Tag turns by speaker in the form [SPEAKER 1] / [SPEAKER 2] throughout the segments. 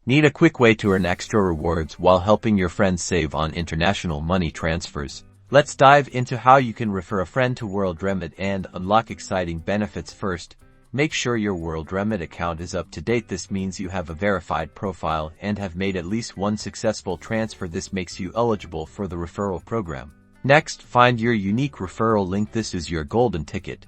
[SPEAKER 1] Need a quick way to earn extra rewards while helping your friends save on international money transfers? Let's dive into how you can refer a friend to Worldremit and unlock exciting benefits. First, make sure your Worldremit account is up to date. This means you have a verified profile and have made at least one successful transfer. This makes you eligible for the referral program. Next, find your unique referral link. This is your golden ticket.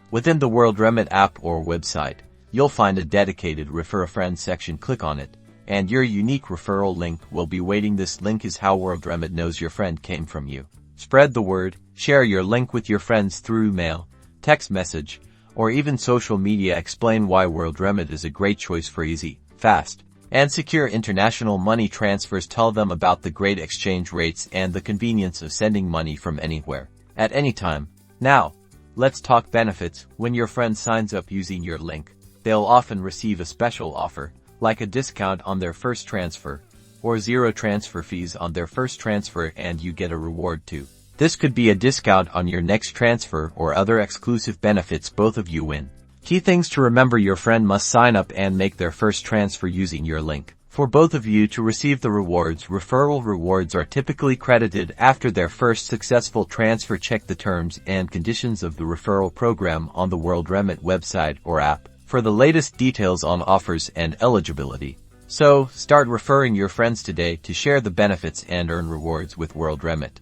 [SPEAKER 1] Within the Worldremit app or website, you'll find a dedicated Refer a Friend section. Click on it, and your unique referral link will be waiting. This link is how Worldremit knows your friend came from you. Spread the word, share your link with your friends through mail, text message, or even social media. Explain why Worldremit is a great choice for easy, fast, and secure international money transfers. Tell them about the great exchange rates and the convenience of sending money from anywhere, at any time. Now, let's talk benefits. When your friend signs up using your link, they'll often receive a special offer, like a discount on their first transfer, or zero transfer fees on their first transfer, and you get a reward too. This could be a discount on your next transfer or other exclusive benefits. Both of you win. Key things to remember: your friend must sign up and make their first transfer using your link. For both of you to receive the rewards, referral rewards are typically credited after their first successful transfer. Check the terms and conditions of the referral program on the Worldremit website or app for the latest details on offers and eligibility. So, start referring your friends today to share the benefits and earn rewards with Worldremit.